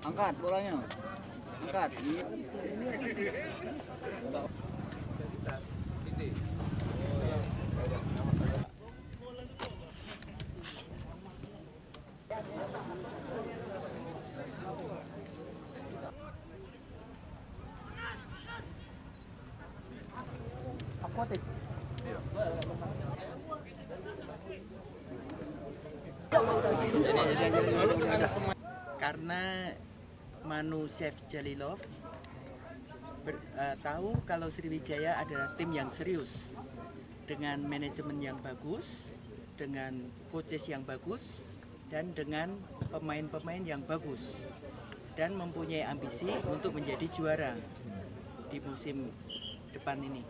Angkat bolanya. Angkat. Aquatic. Karena Manu Chef Jalilov tahu kalau Sriwijaya adalah tim yang serius dengan manajemen yang bagus, dengan coaches yang bagus, dan dengan pemain-pemain yang bagus, dan mempunyai ambisi untuk menjadi juara di musim depan ini.